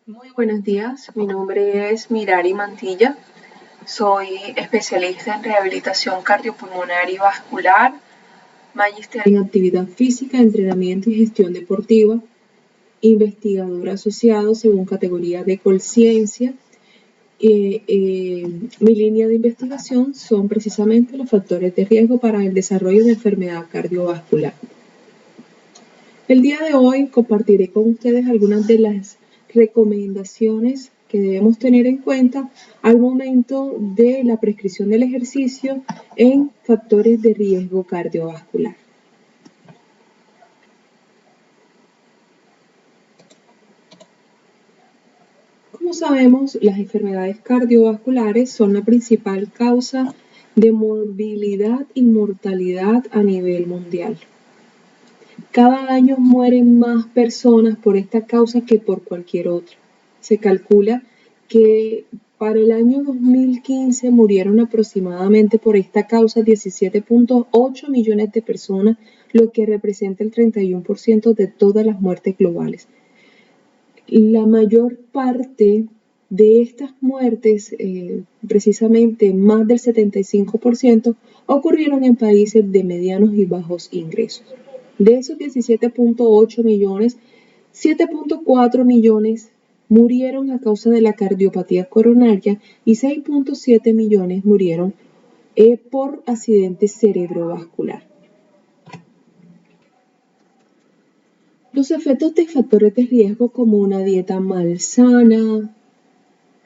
Muy buenos días, mi nombre es Mirari Mantilla, soy especialista en rehabilitación cardiopulmonar y vascular, magíster en actividad física, entrenamiento y gestión deportiva, investigador asociado según categoría de conciencia. Mi línea de investigación son precisamente los factores de riesgo para el desarrollo de enfermedad cardiovascular. El día de hoy compartiré con ustedes algunas de las recomendaciones que debemos tener en cuenta al momento de la prescripción del ejercicio en factores de riesgo cardiovascular. Como sabemos, las enfermedades cardiovasculares son la principal causa de morbilidad y mortalidad a nivel mundial. Cada año mueren más personas por esta causa que por cualquier otra. Se calcula que para el año 2015 murieron aproximadamente por esta causa 17.8 millones de personas, lo que representa el 31% de todas las muertes globales. La mayor parte de estas muertes, precisamente más del 75%, ocurrieron en países de medianos y bajos ingresos. De esos 17.8 millones, 7.4 millones murieron a causa de la cardiopatía coronaria y 6.7 millones murieron por accidente cerebrovascular. Los efectos de factores de riesgo como una dieta malsana,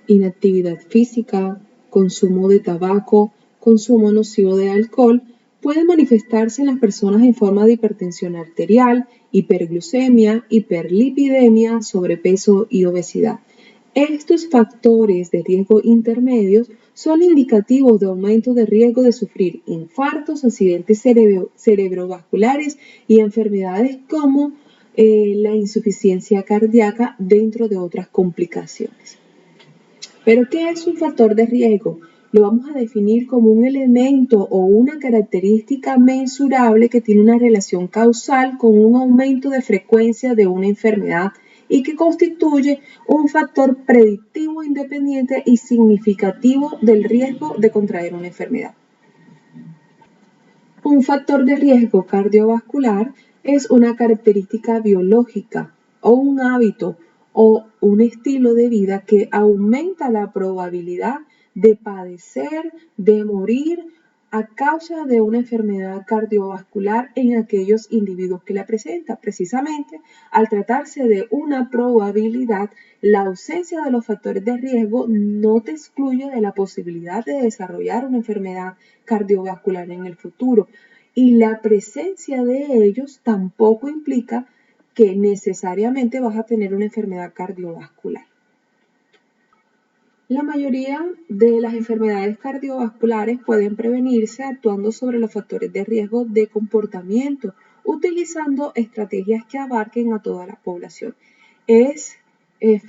inactividad física, consumo de tabaco, consumo nocivo de alcohol, pueden manifestarse en las personas en forma de hipertensión arterial, hiperglucemia, hiperlipidemia, sobrepeso y obesidad. Estos factores de riesgo intermedios son indicativos de aumento de riesgo de sufrir infartos, accidentes cerebrovasculares y enfermedades como la insuficiencia cardíaca, dentro de otras complicaciones. ¿Pero qué es un factor de riesgo? Lo vamos a definir como un elemento o una característica mensurable que tiene una relación causal con un aumento de frecuencia de una enfermedad y que constituye un factor predictivo independiente y significativo del riesgo de contraer una enfermedad. Un factor de riesgo cardiovascular es una característica biológica o un hábito o un estilo de vida que aumenta la probabilidad de padecer, de morir a causa de una enfermedad cardiovascular en aquellos individuos que la presentan. Precisamente, al tratarse de una probabilidad, la ausencia de los factores de riesgo no te excluye de la posibilidad de desarrollar una enfermedad cardiovascular en el futuro. Y la presencia de ellos tampoco implica que necesariamente vas a tener una enfermedad cardiovascular. La mayoría de las enfermedades cardiovasculares pueden prevenirse actuando sobre los factores de riesgo de comportamiento, utilizando estrategias que abarquen a toda la población. Es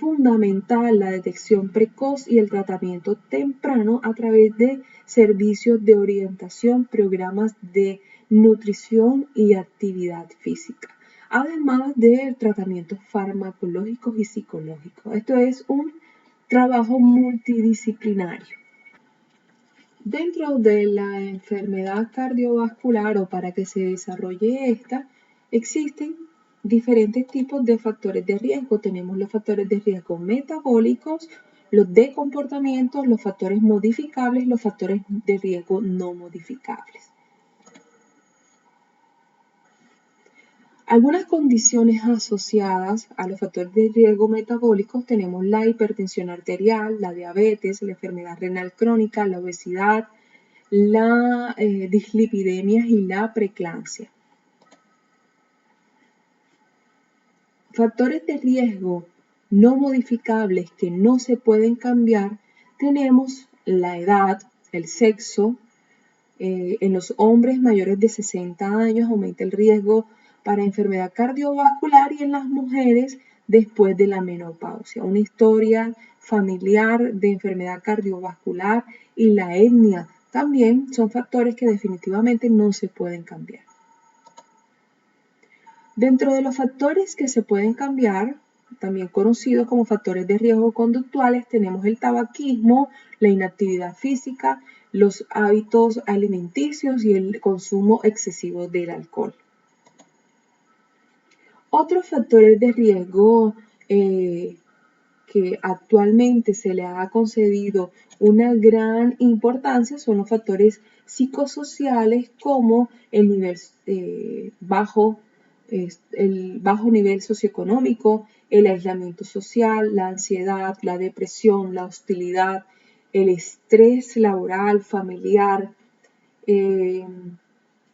fundamental la detección precoz y el tratamiento temprano a través de servicios de orientación, programas de nutrición y actividad física, además de tratamientos farmacológicos y psicológicos. Esto es un trabajo multidisciplinario. Dentro de la enfermedad cardiovascular o para que se desarrolle esta, existen diferentes tipos de factores de riesgo. Tenemos los factores de riesgo metabólicos, los de comportamiento, los factores modificables, los factores de riesgo no modificables. Algunas condiciones asociadas a los factores de riesgo metabólicos tenemos la hipertensión arterial, la diabetes, la enfermedad renal crónica, la obesidad, la dislipidemia y la preeclampsia. Factores de riesgo no modificables que no se pueden cambiar, tenemos la edad, el sexo. En los hombres mayores de 60 años aumenta el riesgo para enfermedad cardiovascular y en las mujeres después de la menopausia. Una historia familiar de enfermedad cardiovascular y la etnia también son factores que definitivamente no se pueden cambiar. Dentro de los factores que se pueden cambiar, también conocidos como factores de riesgo conductuales, tenemos el tabaquismo, la inactividad física, los hábitos alimenticios y el consumo excesivo del alcohol. Otros factores de riesgo que actualmente se le ha concedido una gran importancia son los factores psicosociales como el bajo nivel socioeconómico, el aislamiento social, la ansiedad, la depresión, la hostilidad, el estrés laboral, familiar,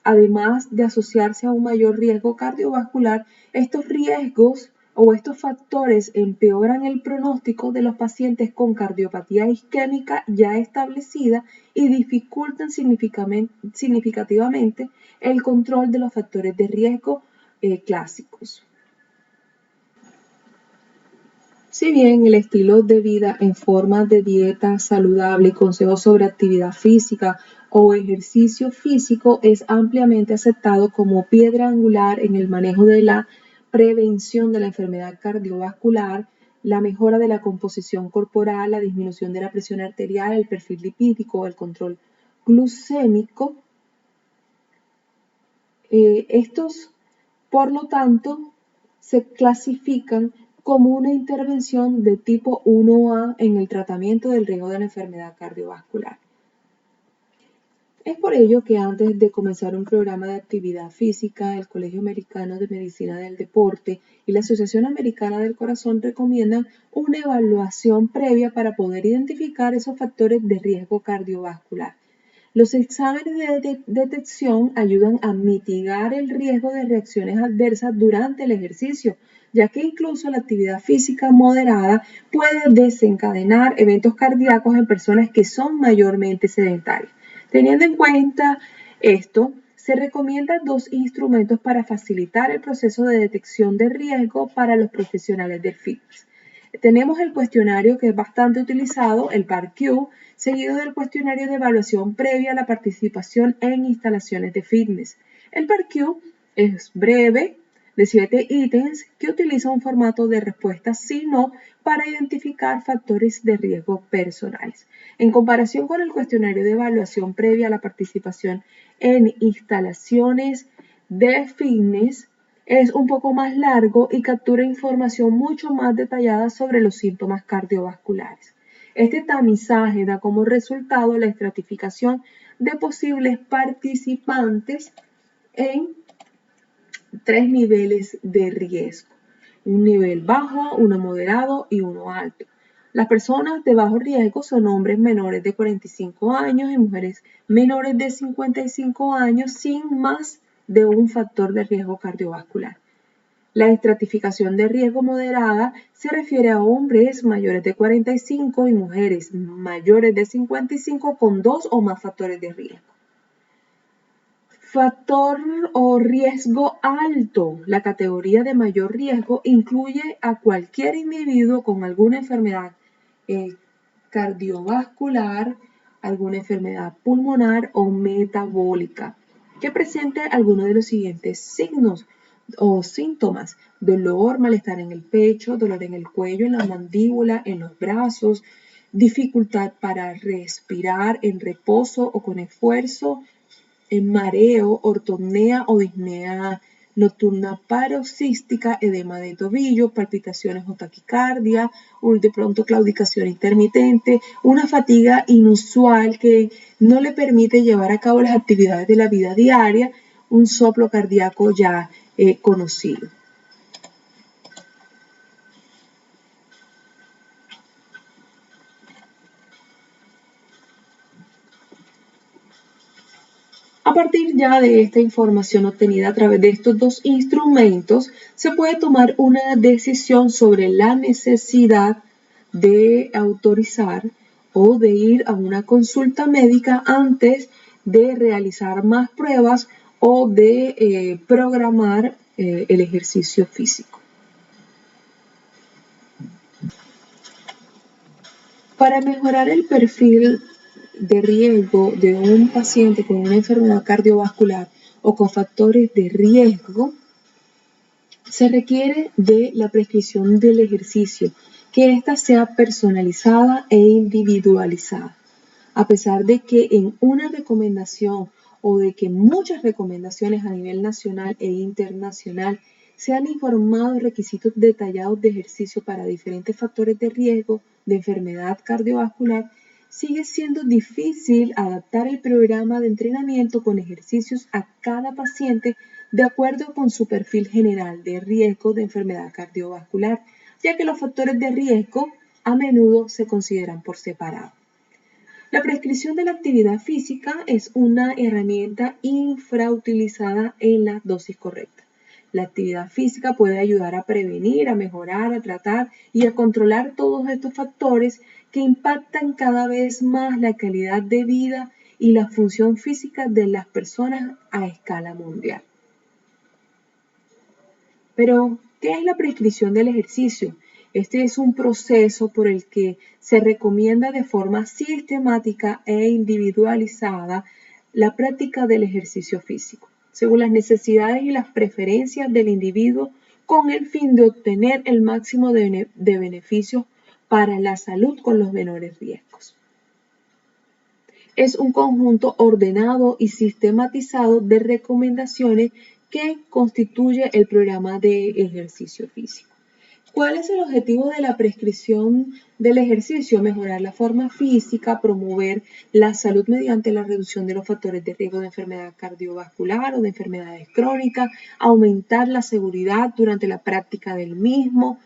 además de asociarse a un mayor riesgo cardiovascular. Estos riesgos o estos factores empeoran el pronóstico de los pacientes con cardiopatía isquémica ya establecida y dificultan significativamente el control de los factores de riesgo clásicos. Si bien el estilo de vida en forma de dieta saludable y consejos sobre actividad física o ejercicio físico es ampliamente aceptado como piedra angular en el manejo de la prevención de la enfermedad cardiovascular, la mejora de la composición corporal, la disminución de la presión arterial, el perfil lipídico, el control glucémico. Estos, por lo tanto, se clasifican como una intervención de tipo 1A en el tratamiento del riesgo de la enfermedad cardiovascular. Es por ello que antes de comenzar un programa de actividad física, el Colegio Americano de Medicina del Deporte y la Asociación Americana del Corazón recomiendan una evaluación previa para poder identificar esos factores de riesgo cardiovascular. Los exámenes de detección ayudan a mitigar el riesgo de reacciones adversas durante el ejercicio, ya que incluso la actividad física moderada puede desencadenar eventos cardíacos en personas que son mayormente sedentarias. Teniendo en cuenta esto, se recomiendan dos instrumentos para facilitar el proceso de detección de riesgo para los profesionales del fitness. Tenemos el cuestionario que es bastante utilizado, el PAR-Q, seguido del cuestionario de evaluación previa a la participación en instalaciones de fitness. El PAR-Q es breve, de 7 ítems, que utiliza un formato de respuesta sí-no para identificar factores de riesgo personales. En comparación con el cuestionario de evaluación previa a la participación en instalaciones de fitness, es un poco más largo y captura información mucho más detallada sobre los síntomas cardiovasculares. Este tamizaje da como resultado la estratificación de posibles participantes en 3 niveles de riesgo: un nivel bajo, uno moderado y uno alto. Las personas de bajo riesgo son hombres menores de 45 años y mujeres menores de 55 años sin más de un factor de riesgo cardiovascular. La estratificación de riesgo moderada se refiere a hombres mayores de 45 y mujeres mayores de 55 con 2 o más factores de riesgo. Factor o riesgo alto. La categoría de mayor riesgo incluye a cualquier individuo con alguna enfermedad cardiovascular, alguna enfermedad pulmonar o metabólica que presente alguno de los siguientes signos o síntomas: dolor, malestar en el pecho, dolor en el cuello, en la mandíbula, en los brazos, dificultad para respirar en reposo o con esfuerzo, mareo, ortopnea o disnea nocturna paroxística, edema de tobillo, palpitaciones o taquicardia, de pronto claudicación intermitente, una fatiga inusual que no le permite llevar a cabo las actividades de la vida diaria, un soplo cardíaco ya conocido. A partir ya de esta información obtenida a través de estos dos instrumentos, se puede tomar una decisión sobre la necesidad de autorizar o de ir a una consulta médica antes de realizar más pruebas o de programar el ejercicio físico. Para mejorar el perfil de riesgo de un paciente con una enfermedad cardiovascular o con factores de riesgo, Se requiere de la prescripción del ejercicio, que ésta sea personalizada e individualizada. A pesar de que en una recomendación o de que muchas recomendaciones a nivel nacional e internacional se han informado requisitos detallados de ejercicio para diferentes factores de riesgo de enfermedad cardiovascular, sigue siendo difícil adaptar el programa de entrenamiento con ejercicios a cada paciente de acuerdo con su perfil general de riesgo de enfermedad cardiovascular, ya que los factores de riesgo a menudo se consideran por separado. La prescripción de la actividad física es una herramienta infrautilizada en la dosis correcta. La actividad física puede ayudar a prevenir, a mejorar, a tratar y a controlar todos estos factores que impactan cada vez más la calidad de vida y la función física de las personas a escala mundial. Pero, ¿qué es la prescripción del ejercicio? Este es un proceso por el que se recomienda de forma sistemática e individualizada la práctica del ejercicio físico, según las necesidades y las preferencias del individuo, con el fin de obtener el máximo de beneficios para la salud con los menores riesgos. Es un conjunto ordenado y sistematizado de recomendaciones que constituye el programa de ejercicio físico. ¿Cuál es el objetivo de la prescripción del ejercicio? Mejorar la forma física, promover la salud mediante la reducción de los factores de riesgo de enfermedad cardiovascular o de enfermedades crónicas, aumentar la seguridad durante la práctica del mismo.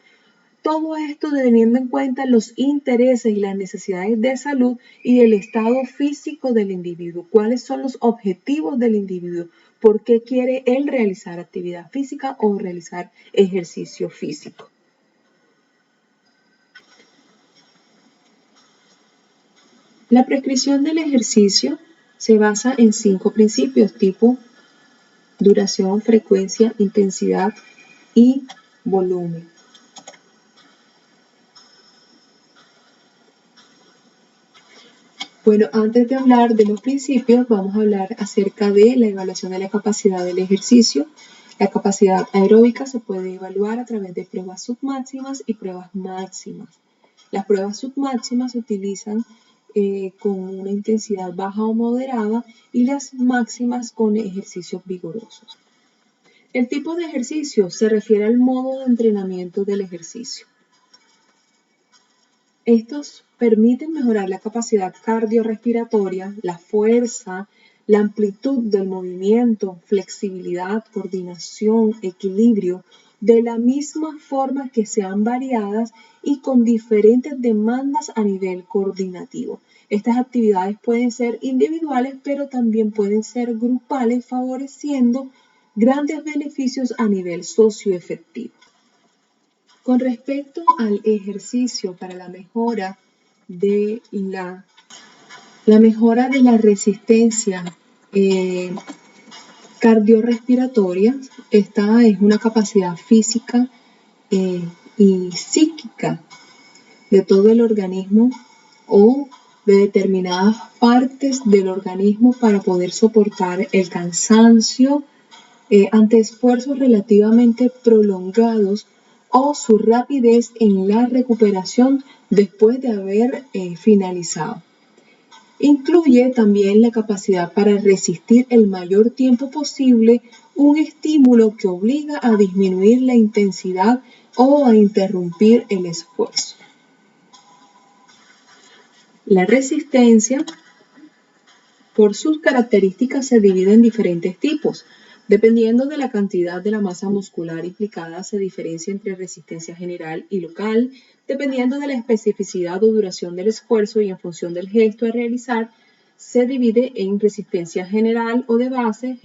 Todo esto teniendo en cuenta los intereses y las necesidades de salud y del estado físico del individuo. ¿Cuáles son los objetivos del individuo? ¿Por qué quiere él realizar actividad física o realizar ejercicio físico? La prescripción del ejercicio se basa en 5 principios tipo duración, frecuencia, intensidad y volumen. Bueno, antes de hablar de los principios, vamos a hablar acerca de la evaluación de la capacidad del ejercicio. La capacidad aeróbica se puede evaluar a través de pruebas submáximas y pruebas máximas. Las pruebas submáximas se utilizan con una intensidad baja o moderada y las máximas con ejercicios vigorosos. El tipo de ejercicio se refiere al modo de entrenamiento del ejercicio. Estos permiten mejorar la capacidad cardiorrespiratoria, la fuerza, la amplitud del movimiento, flexibilidad, coordinación, equilibrio, de la misma forma que sean variadas y con diferentes demandas a nivel coordinativo. Estas actividades pueden ser individuales, pero también pueden ser grupales, favoreciendo grandes beneficios a nivel socioafectivo. Con respecto al ejercicio para la mejora de la resistencia cardiorrespiratoria, esta es una capacidad física y psíquica de todo el organismo o de determinadas partes del organismo para poder soportar el cansancio ante esfuerzos relativamente prolongados o su rapidez en la recuperación después de haber finalizado. Incluye también la capacidad para resistir el mayor tiempo posible un estímulo que obliga a disminuir la intensidad o a interrumpir el esfuerzo. La resistencia, por sus características, se divide en diferentes tipos. Dependiendo de la cantidad de la masa muscular implicada, se diferencia entre resistencia general y local, dependiendo de la especificidad o duración del esfuerzo y en función del gesto a realizar, se divide en resistencia general o de base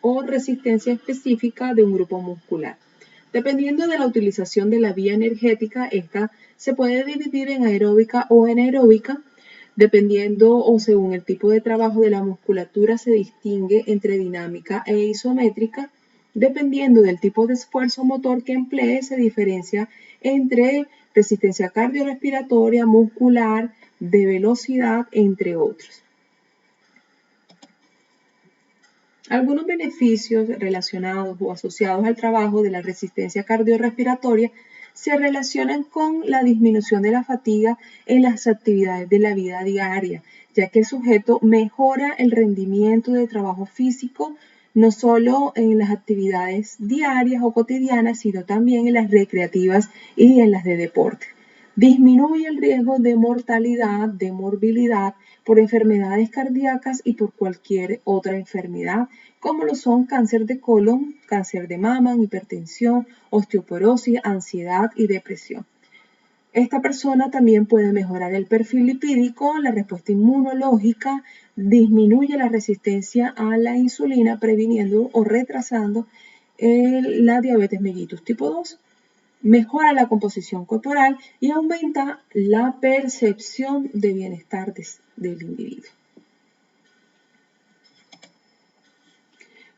o resistencia específica de un grupo muscular. Dependiendo de la utilización de la vía energética, esta se puede dividir en aeróbica o anaeróbica. Dependiendo o según el tipo de trabajo de la musculatura, se distingue entre dinámica e isométrica. Dependiendo del tipo de esfuerzo motor que emplee, se diferencia entre resistencia cardiorrespiratoria, muscular, de velocidad, entre otros. Algunos beneficios relacionados o asociados al trabajo de la resistencia cardiorrespiratoria se relacionan con la disminución de la fatiga en las actividades de la vida diaria, ya que el sujeto mejora el rendimiento de trabajo físico no solo en las actividades diarias o cotidianas, sino también en las recreativas y en las de deporte. Disminuye el riesgo de mortalidad, de morbilidad por enfermedades cardíacas y por cualquier otra enfermedad, como lo son cáncer de colon, cáncer de mama, hipertensión, osteoporosis, ansiedad y depresión. Esta persona también puede mejorar el perfil lipídico, la respuesta inmunológica, disminuye la resistencia a la insulina, previniendo o retrasando la diabetes mellitus tipo 2. Mejora la composición corporal y aumenta la percepción de bienestar del individuo.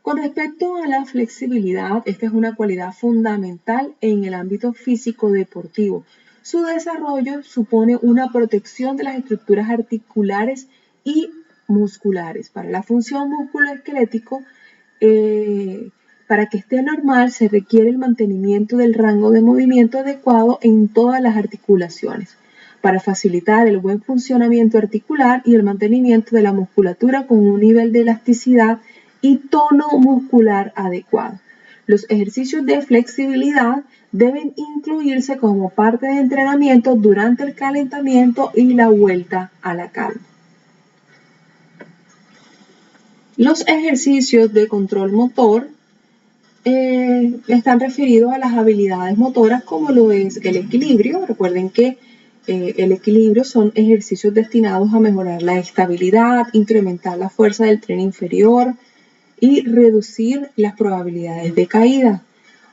Con respecto a la flexibilidad, esta es una cualidad fundamental en el ámbito físico-deportivo. Su desarrollo supone una protección de las estructuras articulares y musculares. Para la función musculoesquelético, para que esté normal se requiere el mantenimiento del rango de movimiento adecuado en todas las articulaciones, para facilitar el buen funcionamiento articular y el mantenimiento de la musculatura con un nivel de elasticidad y tono muscular adecuado. Los ejercicios de flexibilidad deben incluirse como parte de entrenamiento durante el calentamiento y la vuelta a la calma. Los ejercicios de control motor están referidos a las habilidades motoras como lo es el equilibrio. Recuerden que el equilibrio son ejercicios destinados a mejorar la estabilidad, incrementar la fuerza del tren inferior y reducir las probabilidades de caída.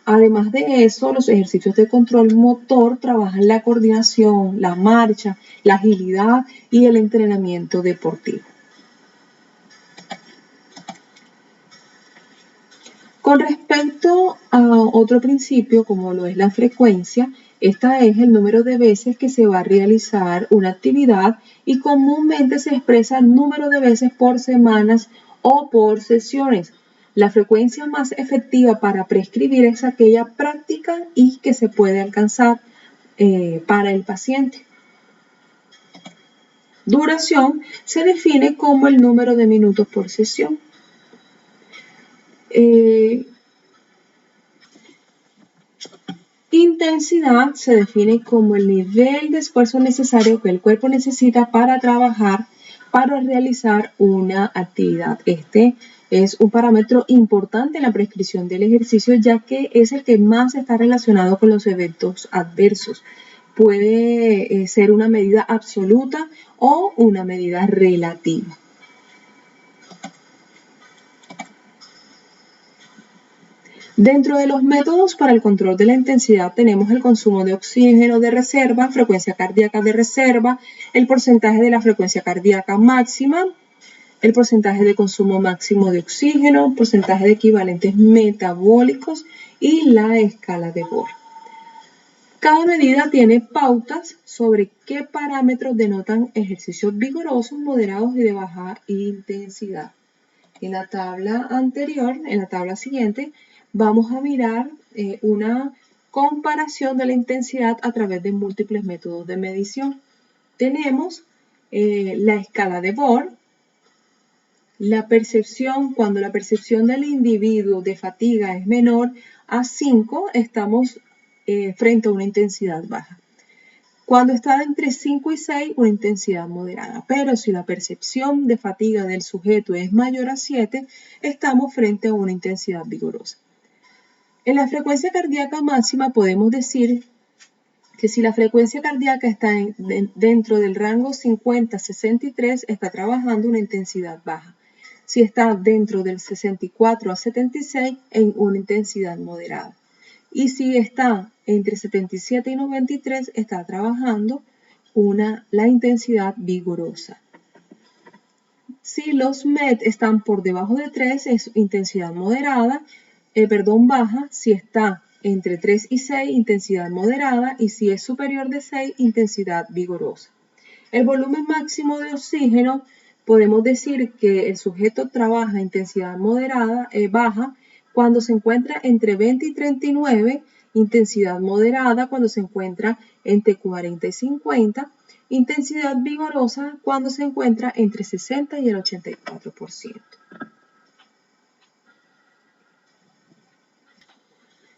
Además de eso, los ejercicios de control motor trabajan la coordinación, la marcha, la agilidad y el entrenamiento deportivo. Con respecto a otro principio, como lo es la frecuencia, esta es el número de veces que se va a realizar una actividad y comúnmente se expresa el número de veces por semanas o por sesiones. La frecuencia más efectiva para prescribir es aquella práctica y que se puede alcanzar para el paciente. Duración se define como el número de minutos por sesión. Intensidad se define como el nivel de esfuerzo necesario que el cuerpo necesita para trabajar, para realizar una actividad. Este es un parámetro importante en la prescripción del ejercicio, ya que es el que más está relacionado con los eventos adversos. Puede ser una medida absoluta o una medida relativa. Dentro de los métodos para el control de la intensidad tenemos el consumo de oxígeno de reserva, frecuencia cardíaca de reserva, el porcentaje de la frecuencia cardíaca máxima, el porcentaje de consumo máximo de oxígeno, porcentaje de equivalentes metabólicos y la escala de Bohr. Cada medida tiene pautas sobre qué parámetros denotan ejercicios vigorosos, moderados y de baja intensidad. En la tabla anterior, en la tabla siguiente, vamos a mirar una comparación de la intensidad a través de múltiples métodos de medición. Tenemos la escala de Bohr, la percepción, cuando la percepción del individuo de fatiga es menor a 5, estamos frente a una intensidad baja. Cuando está entre 5 y 6, una intensidad moderada. Pero si la percepción de fatiga del sujeto es mayor a 7, estamos frente a una intensidad vigorosa. En la frecuencia cardíaca máxima podemos decir que si la frecuencia cardíaca está dentro del rango 50-63, está trabajando una intensidad baja. Si está dentro del 64 a 76, en una intensidad moderada. Y si está entre 77 y 93, está trabajando la intensidad vigorosa. Si los MET están por debajo de 3, es intensidad baja. Si está entre 3 y 6, intensidad moderada. Y si es superior de 6, intensidad vigorosa. El volumen máximo de oxígeno Podemos decir que el sujeto trabaja a intensidad baja cuando se encuentra entre 20 y 39, intensidad moderada cuando se encuentra entre 40 y 50, intensidad vigorosa cuando se encuentra entre 60 y el 84%.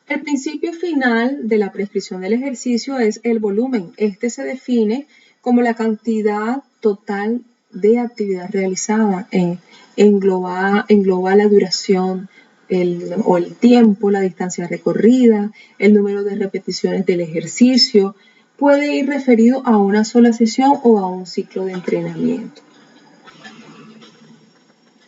El principio final de la prescripción del ejercicio es el volumen. Este se define como la cantidad total de actividad realizada. Engloba la duración o el tiempo, la distancia recorrida, el número de repeticiones del ejercicio. Puede ir referido a una sola sesión o a un ciclo de entrenamiento.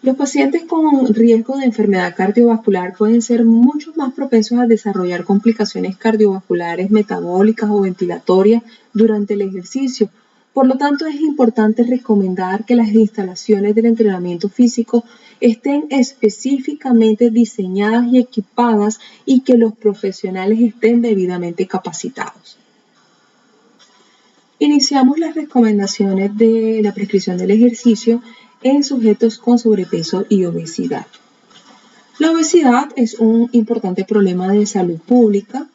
Los pacientes con riesgo de enfermedad cardiovascular pueden ser mucho más propensos a desarrollar complicaciones cardiovasculares, metabólicas o ventilatorias durante el ejercicio. Por lo tanto, es importante recomendar que las instalaciones del entrenamiento físico estén específicamente diseñadas y equipadas y que los profesionales estén debidamente capacitados. Iniciamos las recomendaciones de la prescripción del ejercicio en sujetos con sobrepeso y obesidad. La obesidad es un importante problema de salud pública.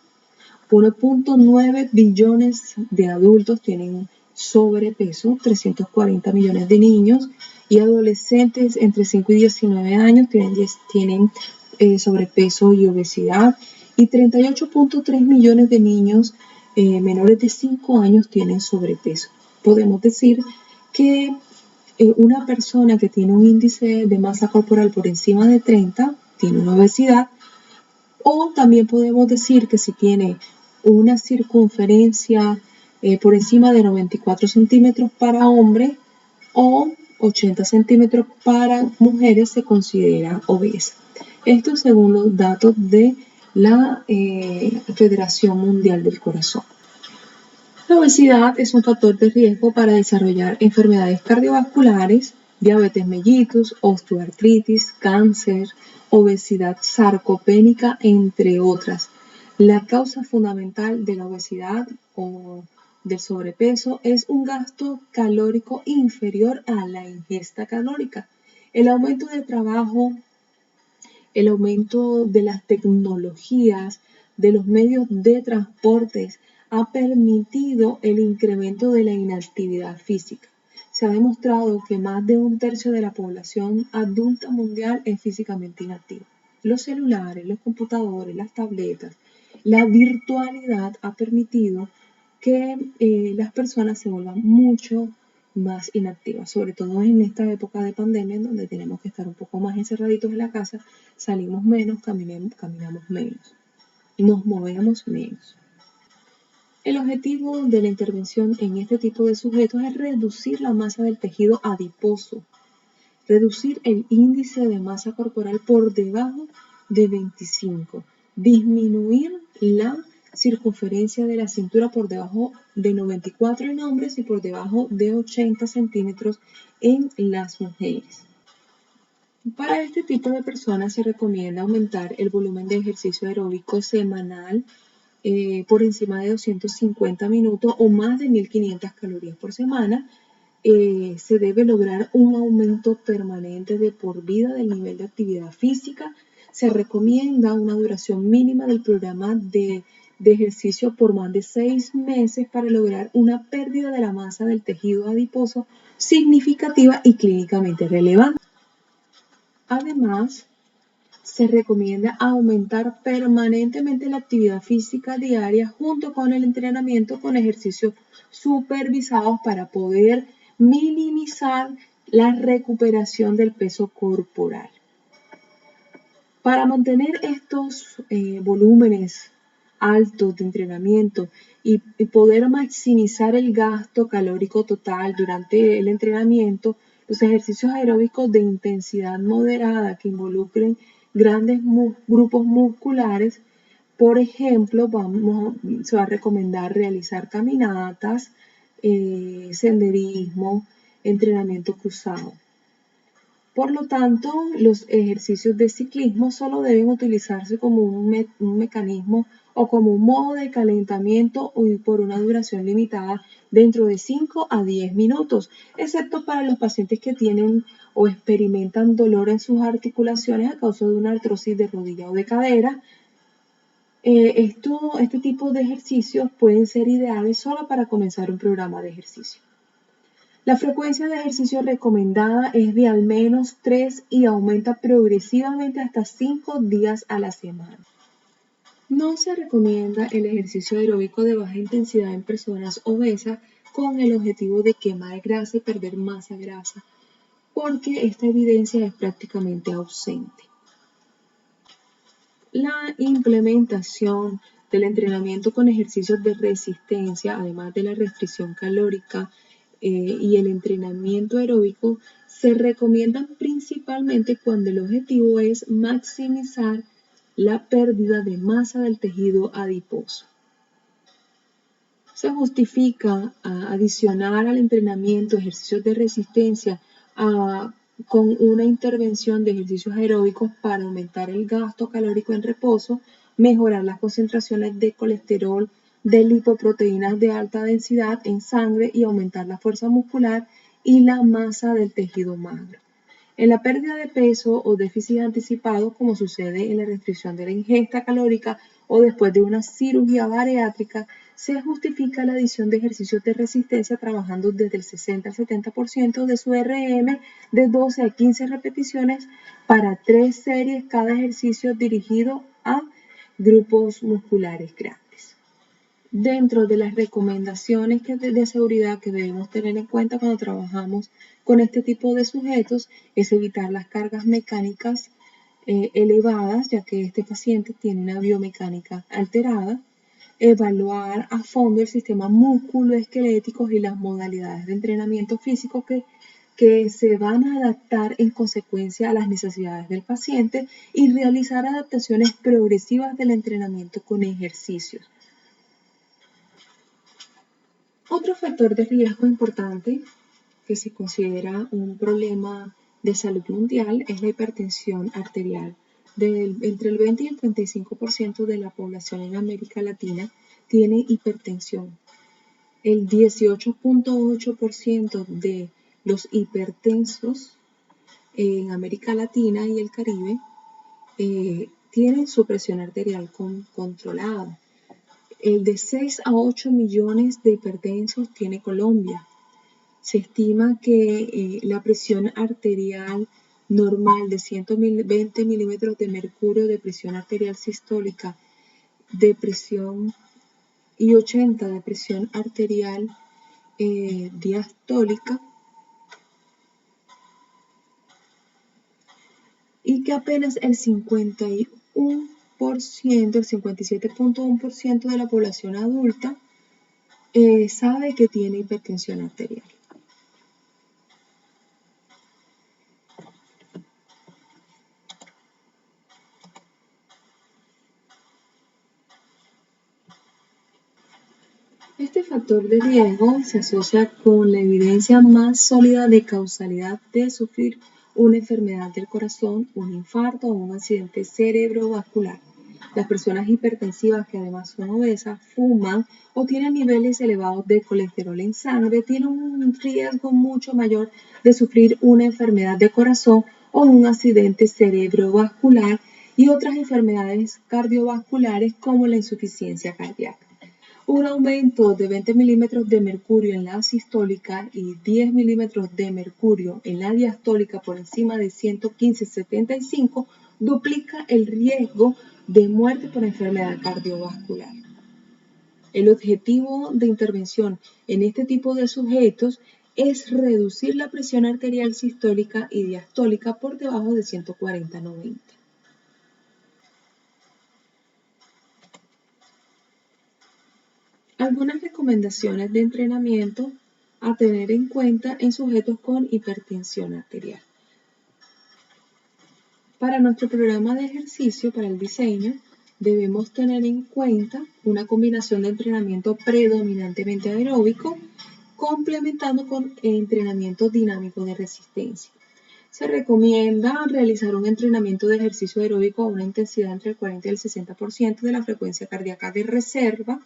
1.9 billones de adultos tienen sobrepeso, 340 millones de niños y adolescentes entre 5 y 19 años tienen sobrepeso y obesidad, y 38.3 millones de niños menores de 5 años tienen sobrepeso. Podemos decir que una persona que tiene un índice de masa corporal por encima de 30 tiene una obesidad, o también podemos decir que si tiene una circunferencia por encima de 94 centímetros para hombres o 80 centímetros para mujeres se considera obesa. Esto según los datos de la Federación Mundial del Corazón. La obesidad es un factor de riesgo para desarrollar enfermedades cardiovasculares, diabetes mellitus, osteoartritis, cáncer, obesidad sarcopénica, entre otras. La causa fundamental de la obesidad o del sobrepeso es un gasto calórico inferior a la ingesta calórica. El aumento de trabajo, el aumento de las tecnologías, de los medios de transportes, ha permitido el incremento de la inactividad física. Se ha demostrado que más de un tercio de la población adulta mundial es físicamente inactiva. Los celulares, los computadores, las tabletas, la virtualidad ha permitido que las personas se vuelvan mucho más inactivas, sobre todo en esta época de pandemia en donde tenemos que estar un poco más encerraditos en la casa, salimos menos, caminamos menos, nos movemos menos. El objetivo de la intervención en este tipo de sujetos es reducir la masa del tejido adiposo, reducir el índice de masa corporal por debajo de 25, disminuir la circunferencia de la cintura por debajo de 94 en hombres y por debajo de 80 centímetros en las mujeres. Para este tipo de personas se recomienda aumentar el volumen de ejercicio aeróbico semanal por encima de 250 minutos o más de 1500 calorías por semana. Se debe lograr un aumento permanente de por vida del nivel de actividad física. Se recomienda una duración mínima del programa de ejercicio por más de 6 meses para lograr una pérdida de la masa del tejido adiposo significativa y clínicamente relevante. Además, se recomienda aumentar permanentemente la actividad física diaria junto con el entrenamiento con ejercicios supervisados para poder minimizar la recuperación del peso corporal. Para mantener estos volúmenes altos de entrenamiento y poder maximizar el gasto calórico total durante el entrenamiento, los ejercicios aeróbicos de intensidad moderada que involucren grandes grupos musculares, por ejemplo, se va a recomendar realizar caminatas, senderismo, entrenamiento cruzado. Por lo tanto, los ejercicios de ciclismo solo deben utilizarse como un mecanismo o como un modo de calentamiento y por una duración limitada dentro de 5 a 10 minutos, excepto para los pacientes que tienen o experimentan dolor en sus articulaciones a causa de una artrosis de rodilla o de cadera. Este tipo de ejercicios pueden ser ideales solo para comenzar un programa de ejercicio. La frecuencia de ejercicio recomendada es de al menos 3 y aumenta progresivamente hasta 5 días a la semana. No se recomienda el ejercicio aeróbico de baja intensidad en personas obesas con el objetivo de quemar grasa y perder masa grasa, porque esta evidencia es prácticamente ausente. La implementación del entrenamiento con ejercicios de resistencia, además de la restricción calórica y el entrenamiento aeróbico, se recomiendan principalmente cuando el objetivo es maximizar la pérdida de masa del tejido adiposo. Se justifica adicionar al entrenamiento ejercicios de resistencia con una intervención de ejercicios aeróbicos para aumentar el gasto calórico en reposo, mejorar las concentraciones de colesterol, de lipoproteínas de alta densidad en sangre y aumentar la fuerza muscular y la masa del tejido magro. En la pérdida de peso o déficit anticipado, como sucede en la restricción de la ingesta calórica o después de una cirugía bariátrica, se justifica la adición de ejercicios de resistencia trabajando desde el 60 al 70% de su RM de 12 a 15 repeticiones para 3 series cada ejercicio dirigido a grupos musculares grandes. Dentro de las recomendaciones de seguridad que debemos tener en cuenta cuando trabajamos con este tipo de sujetos es evitar las cargas mecánicas elevadas, ya que este paciente tiene una biomecánica alterada, evaluar a fondo el sistema musculoesquelético y las modalidades de entrenamiento físico que se van a adaptar en consecuencia a las necesidades del paciente y realizar adaptaciones progresivas del entrenamiento con ejercicios. Otro factor de riesgo importante que se considera un problema de salud mundial es la hipertensión arterial. Entre el 20 y el 35% de la población en América Latina tiene hipertensión. El 18.8% de los hipertensos en América Latina y el Caribe tienen su presión arterial controlada. El de 6 a 8 millones de hipertensos tiene Colombia. Se estima que la presión arterial normal de 120 milímetros de mercurio de presión arterial sistólica y 80 de presión arterial diastólica, y que apenas el 57.1% de la población adulta sabe que tiene hipertensión arterial. Este factor de riesgo se asocia con la evidencia más sólida de causalidad de sufrir una enfermedad del corazón, un infarto o un accidente cerebrovascular. Las personas hipertensivas que además son obesas, fuman o tienen niveles elevados de colesterol en sangre tienen un riesgo mucho mayor de sufrir una enfermedad de corazón o un accidente cerebrovascular y otras enfermedades cardiovasculares como la insuficiencia cardíaca. Un aumento de 20 milímetros de mercurio en la sistólica y 10 milímetros de mercurio en la diastólica por encima de 115/75 duplica el riesgo de muerte por enfermedad cardiovascular. El objetivo de intervención en este tipo de sujetos es reducir la presión arterial sistólica y diastólica por debajo de 140/90. Algunas recomendaciones de entrenamiento a tener en cuenta en sujetos con hipertensión arterial. Para nuestro programa de ejercicio, para el diseño, debemos tener en cuenta una combinación de entrenamiento predominantemente aeróbico complementando con entrenamiento dinámico de resistencia. Se recomienda realizar un entrenamiento de ejercicio aeróbico a una intensidad entre el 40 y el 60% de la frecuencia cardíaca de reserva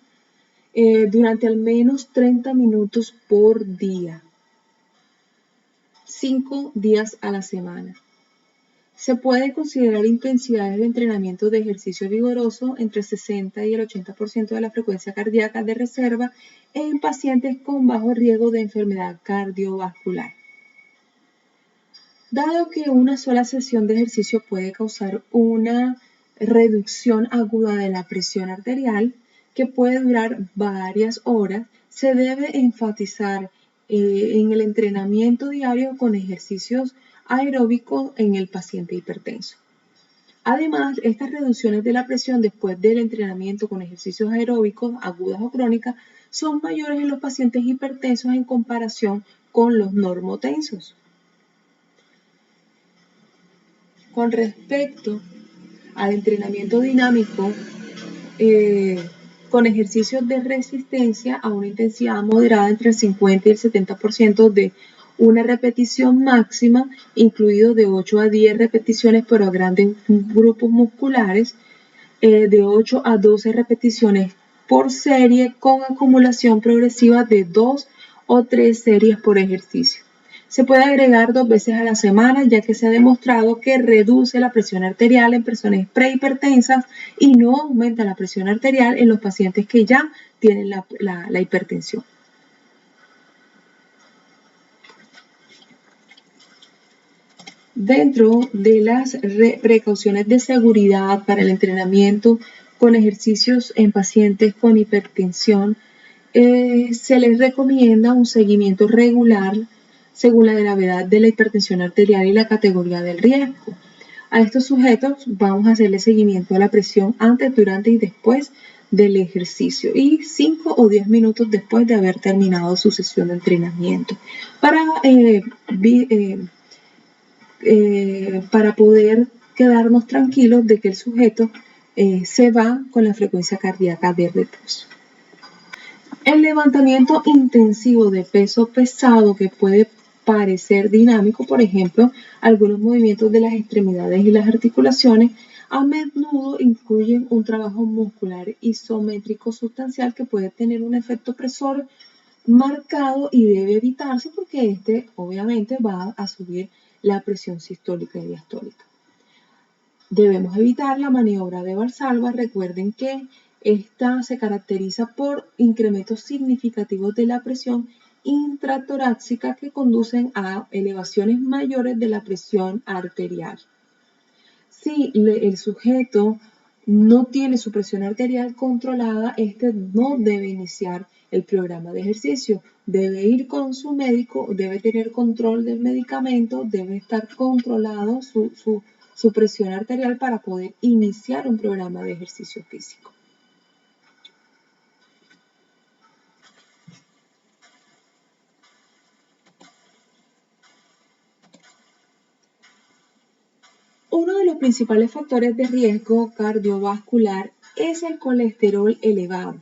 durante al menos 30 minutos por día, 5 días a la semana. Se puede considerar intensidades de entrenamiento de ejercicio vigoroso entre el 60 y el 80% de la frecuencia cardíaca de reserva en pacientes con bajo riesgo de enfermedad cardiovascular. Dado que una sola sesión de ejercicio puede causar una reducción aguda de la presión arterial que puede durar varias horas, se debe enfatizar en el entrenamiento diario con ejercicios aeróbicos en el paciente hipertenso. Además, estas reducciones de la presión después del entrenamiento con ejercicios aeróbicos agudas o crónicas son mayores en los pacientes hipertensos en comparación con los normotensos. Con respecto al entrenamiento dinámico con ejercicios de resistencia a una intensidad moderada entre el 50 y el 70% de una repetición máxima, incluido de 8 a 10 repeticiones, pero a grandes grupos musculares, de 8 a 12 repeticiones por serie con acumulación progresiva de 2 o 3 series por ejercicio. Se puede agregar 2 veces a la semana, ya que se ha demostrado que reduce la presión arterial en personas prehipertensas y no aumenta la presión arterial en los pacientes que ya tienen la hipertensión. Dentro de las precauciones de seguridad para el entrenamiento con ejercicios en pacientes con hipertensión, se les recomienda un seguimiento regular según la gravedad de la hipertensión arterial y la categoría del riesgo. A estos sujetos vamos a hacerle seguimiento a la presión antes, durante y después del ejercicio y 5 o 10 minutos después de haber terminado su sesión de entrenamiento para poder quedarnos tranquilos de que el sujeto se va con la frecuencia cardíaca de reposo. El levantamiento intensivo de peso pesado que puede parecer dinámico, por ejemplo, algunos movimientos de las extremidades y las articulaciones, a menudo incluyen un trabajo muscular isométrico sustancial que puede tener un efecto presor marcado y debe evitarse porque este obviamente va a subir la presión sistólica y diastólica. Debemos evitar la maniobra de Valsalva. Recuerden que esta se caracteriza por incrementos significativos de la presión intratorácica que conducen a elevaciones mayores de la presión arterial. Si el sujeto no tiene su presión arterial controlada, este no debe iniciar el programa de ejercicio. Debe ir con su médico, debe tener control del medicamento, debe estar controlado su presión arterial para poder iniciar un programa de ejercicio físico. Uno de los principales factores de riesgo cardiovascular es el colesterol elevado.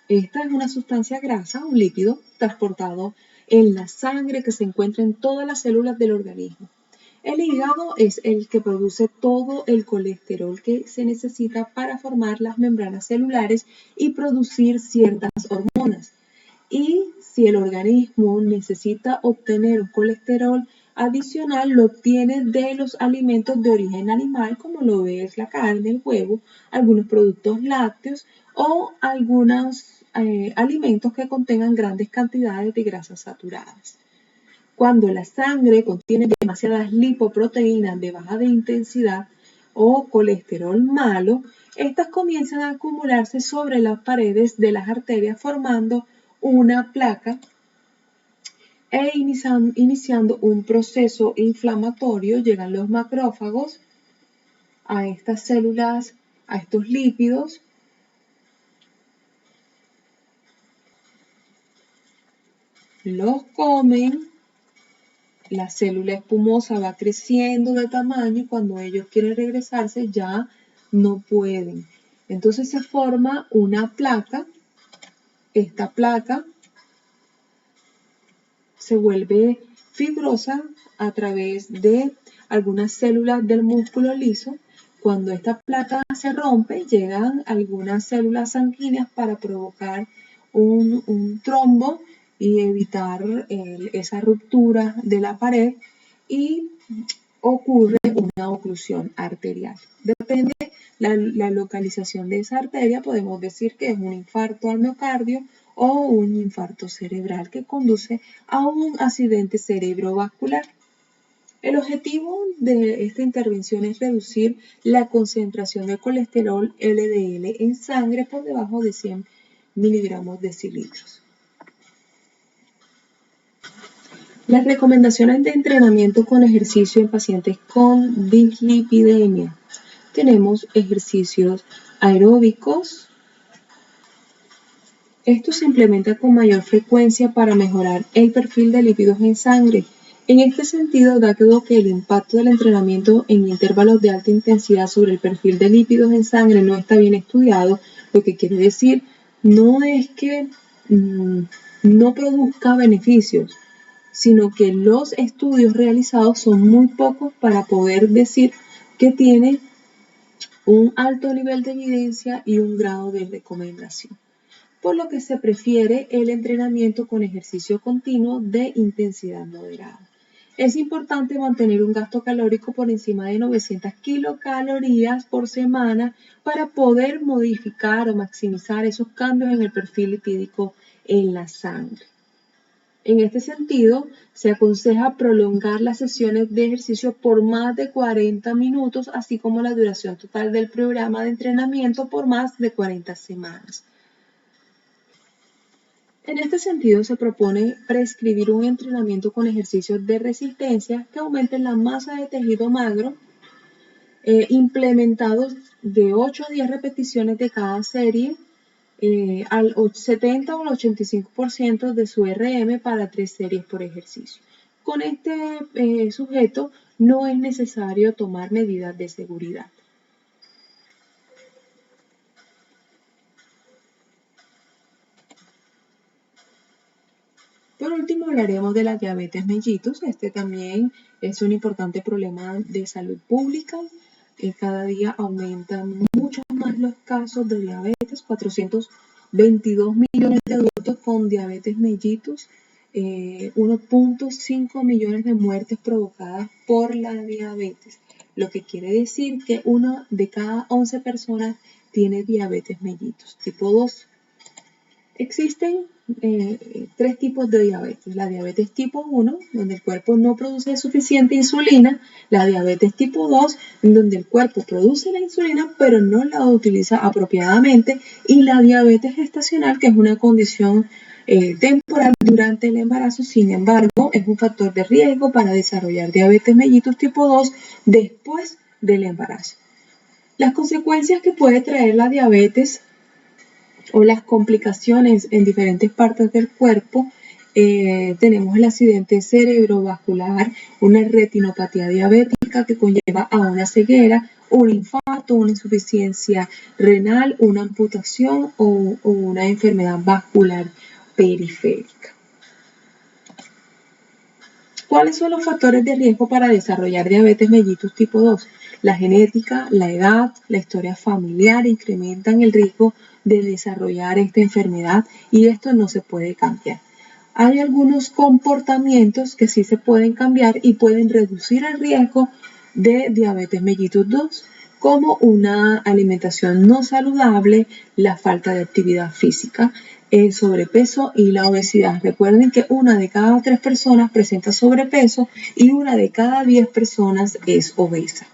Esta es una sustancia grasa, un lípido, transportado en la sangre que se encuentra en todas las células del organismo. El hígado es el que produce todo el colesterol que se necesita para formar las membranas celulares y producir ciertas hormonas. Y si el organismo necesita obtener un colesterol adicional, lo obtiene de los alimentos de origen animal, como lo es la carne, el huevo, algunos productos lácteos o algunos alimentos que contengan grandes cantidades de grasas saturadas. Cuando la sangre contiene demasiadas lipoproteínas de baja intensidad o colesterol malo, estas comienzan a acumularse sobre las paredes de las arterias formando una placa e iniciando un proceso inflamatorio. Llegan los macrófagos a estas células, a estos lípidos, los comen, la célula espumosa va creciendo de tamaño y cuando ellos quieren regresarse ya no pueden. Entonces se forma una placa. Esta placa se vuelve fibrosa a través de algunas células del músculo liso. Cuando esta placa se rompe, llegan algunas células sanguíneas para provocar un trombo y evitar esa ruptura de la pared, y ocurre una oclusión arterial. Depende la localización de esa arteria, podemos decir que es un infarto al miocardio o un infarto cerebral que conduce a un accidente cerebrovascular. El objetivo de esta intervención es reducir la concentración de colesterol LDL en sangre por debajo de 100 miligramos decilitros. Las recomendaciones de entrenamiento con ejercicio en pacientes con dislipidemia. Tenemos ejercicios aeróbicos. Esto se implementa con mayor frecuencia para mejorar el perfil de lípidos en sangre. En este sentido, dado que el impacto del entrenamiento en intervalos de alta intensidad sobre el perfil de lípidos en sangre no está bien estudiado, lo que quiere decir no es que no produzca beneficios, sino que los estudios realizados son muy pocos para poder decir que tiene un alto nivel de evidencia y un grado de recomendación, por lo que se prefiere el entrenamiento con ejercicio continuo de intensidad moderada. Es importante mantener un gasto calórico por encima de 900 kilocalorías por semana para poder modificar o maximizar esos cambios en el perfil lipídico en la sangre. En este sentido, se aconseja prolongar las sesiones de ejercicio por más de 40 minutos, así como la duración total del programa de entrenamiento por más de 40 semanas. En este sentido, se propone prescribir un entrenamiento con ejercicios de resistencia que aumenten la masa de tejido magro, implementados de 8 a 10 repeticiones de cada serie, al 70 o al 85% de su RM para 3 series por ejercicio. Con este sujeto no es necesario tomar medidas de seguridad. Por último, hablaremos de la diabetes mellitus. Este también es un importante problema de salud pública. Cada día aumentan mucho más los casos de diabetes, 422 millones de adultos con diabetes mellitus, 1.5 millones de muertes provocadas por la diabetes, lo que quiere decir que 1 de cada 11 personas tiene diabetes mellitus tipo 2. Existen 3 tipos de diabetes: la diabetes tipo 1, donde el cuerpo no produce suficiente insulina; la diabetes tipo 2, en donde el cuerpo produce la insulina pero no la utiliza apropiadamente; y la diabetes gestacional, que es una condición temporal durante el embarazo, sin embargo es un factor de riesgo para desarrollar diabetes mellitus tipo 2 después del embarazo. Las consecuencias que puede traer la diabetes o las complicaciones en diferentes partes del cuerpo: tenemos el accidente cerebrovascular, una retinopatía diabética que conlleva a una ceguera, un infarto, una insuficiencia renal, una amputación o una enfermedad vascular periférica. ¿Cuáles son los factores de riesgo para desarrollar diabetes mellitus tipo 2? La genética, la edad, la historia familiar incrementan el riesgo de desarrollar esta enfermedad, y esto no se puede cambiar. Hay algunos comportamientos que sí se pueden cambiar y pueden reducir el riesgo de diabetes mellitus 2, como una alimentación no saludable, la falta de actividad física, el sobrepeso y la obesidad. Recuerden que 1 de cada 3 personas presenta sobrepeso y 1 de cada 10 personas es obesa.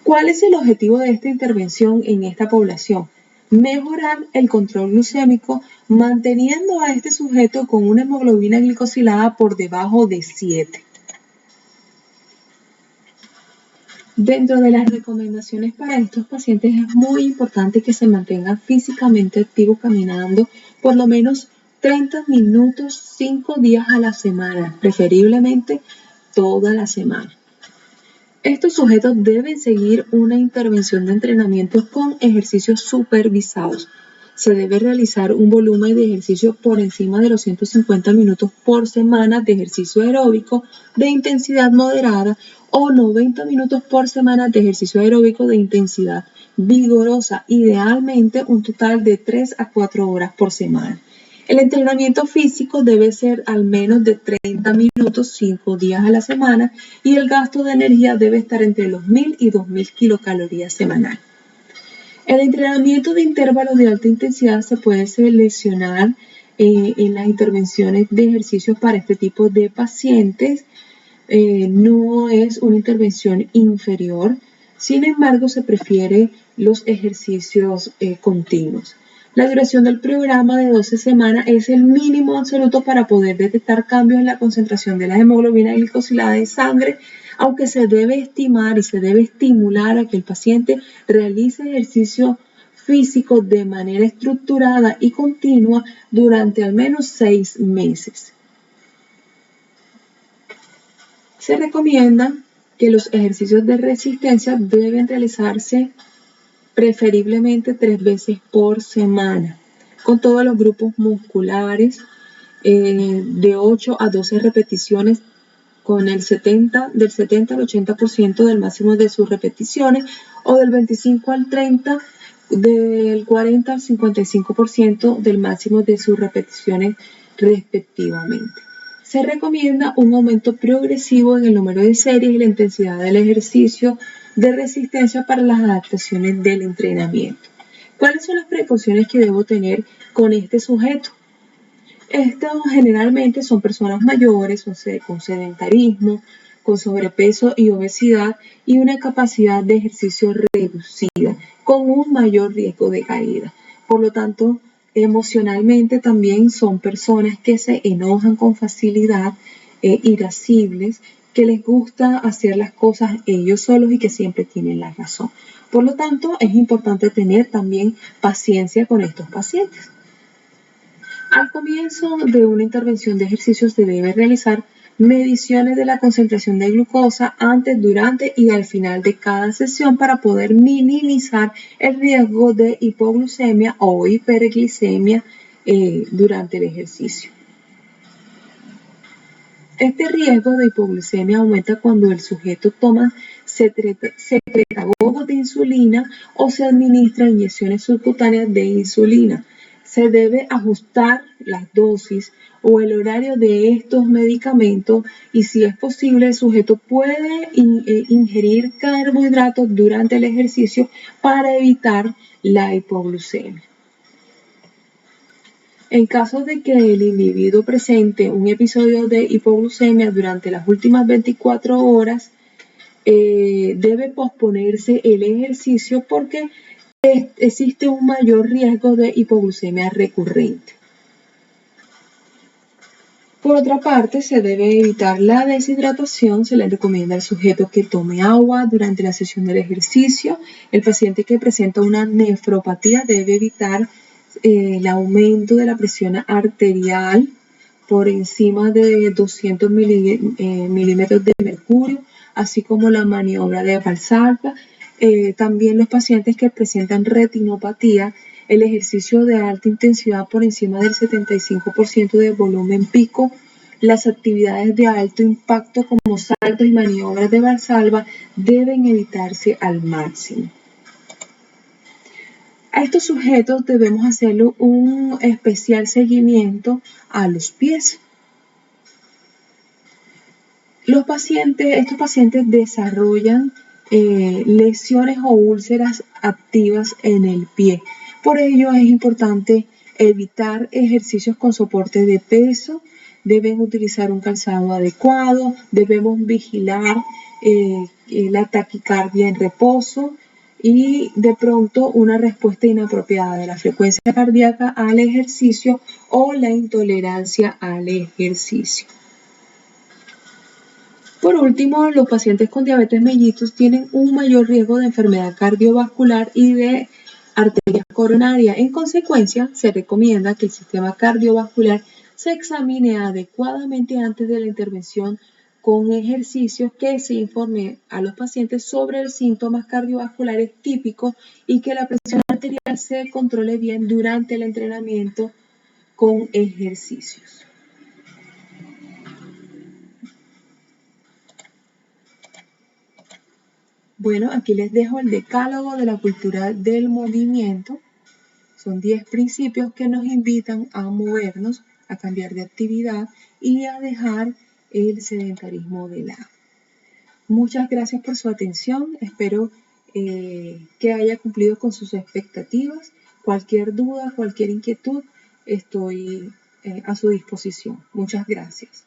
¿Cuál es el objetivo de esta intervención en esta población? Mejorar el control glucémico, manteniendo a este sujeto con una hemoglobina glicosilada por debajo de 7. Dentro de las recomendaciones para estos pacientes es muy importante que se mantengan físicamente activos caminando por lo menos 30 minutos 5 días a la semana, preferiblemente toda la semana. Estos sujetos deben seguir una intervención de entrenamiento con ejercicios supervisados. Se debe realizar un volumen de ejercicio por encima de los 150 minutos por semana de ejercicio aeróbico de intensidad moderada o 90 minutos por semana de ejercicio aeróbico de intensidad vigorosa, idealmente un total de 3 a 4 horas por semana. El entrenamiento físico debe ser al menos de 30 minutos 5 días a la semana y el gasto de energía debe estar entre los 1000 y 2000 kilocalorías semanal. El entrenamiento de intervalos de alta intensidad se puede seleccionar en las intervenciones de ejercicios para este tipo de pacientes. No es una intervención inferior, sin embargo se prefiere los ejercicios continuos. La duración del programa de 12 semanas es el mínimo absoluto para poder detectar cambios en la concentración de la hemoglobina glicosilada en sangre, aunque se debe estimar y se debe estimular a que el paciente realice ejercicio físico de manera estructurada y continua durante al menos 6 meses. Se recomienda que los ejercicios de resistencia deben realizarse preferiblemente 3 veces por semana, con todos los grupos musculares de 8 a 12 repeticiones, con del 70 al 80% del máximo de sus repeticiones, o del 25 al 30, del 40 al 55% del máximo de sus repeticiones respectivamente. Se recomienda un aumento progresivo en el número de series y la intensidad del ejercicio de resistencia para las adaptaciones del entrenamiento. ¿Cuáles son las precauciones que debo tener con este sujeto? Estos generalmente son personas mayores, con sedentarismo, con sobrepeso y obesidad y una capacidad de ejercicio reducida, con un mayor riesgo de caída. Por lo tanto, emocionalmente también son personas que se enojan con facilidad, irascibles, que les gusta hacer las cosas ellos solos y que siempre tienen la razón. Por lo tanto, es importante tener también paciencia con estos pacientes. Al comienzo de una intervención de ejercicio se debe realizar mediciones de la concentración de glucosa antes, durante y al final de cada sesión para poder minimizar el riesgo de hipoglucemia o hiperglicemia durante el ejercicio. Este riesgo de hipoglucemia aumenta cuando el sujeto secreta gogos de insulina o se administra inyecciones subcutáneas de insulina. Se debe ajustar las dosis o el horario de estos medicamentos y, si es posible, el sujeto puede ingerir carbohidratos durante el ejercicio para evitar la hipoglucemia. En caso de que el individuo presente un episodio de hipoglucemia durante las últimas 24 horas, debe posponerse el ejercicio porque existe un mayor riesgo de hipoglucemia recurrente. Por otra parte, se debe evitar la deshidratación. Se le recomienda al sujeto que tome agua durante la sesión del ejercicio. El paciente que presenta una nefropatía debe evitar el aumento de la presión arterial por encima de 200 milímetros de mercurio, así como la maniobra de Valsalva. También los pacientes que presentan retinopatía, el ejercicio de alta intensidad por encima del 75% de volumen pico, las actividades de alto impacto como saltos y maniobras de Valsalva deben evitarse al máximo. A estos sujetos debemos hacerle un especial seguimiento a los pies. Estos pacientes desarrollan lesiones o úlceras activas en el pie. Por ello es importante evitar ejercicios con soporte de peso, deben utilizar un calzado adecuado, debemos vigilar la taquicardia en reposo y de pronto una respuesta inapropiada de la frecuencia cardíaca al ejercicio o la intolerancia al ejercicio. Por último, los pacientes con diabetes mellitus tienen un mayor riesgo de enfermedad cardiovascular y de arteria coronaria. En consecuencia, se recomienda que el sistema cardiovascular se examine adecuadamente antes de la intervención con ejercicios que se informe a los pacientes sobre los síntomas cardiovasculares típicos y que la presión arterial se controle bien durante el entrenamiento con ejercicios. Bueno, aquí les dejo el decálogo de la cultura del movimiento. Son 10 principios que nos invitan a movernos, a cambiar de actividad y a dejar el sedentarismo de lado. Muchas gracias por su atención. Espero que haya cumplido con sus expectativas. Cualquier duda, cualquier inquietud, estoy a su disposición. Muchas gracias.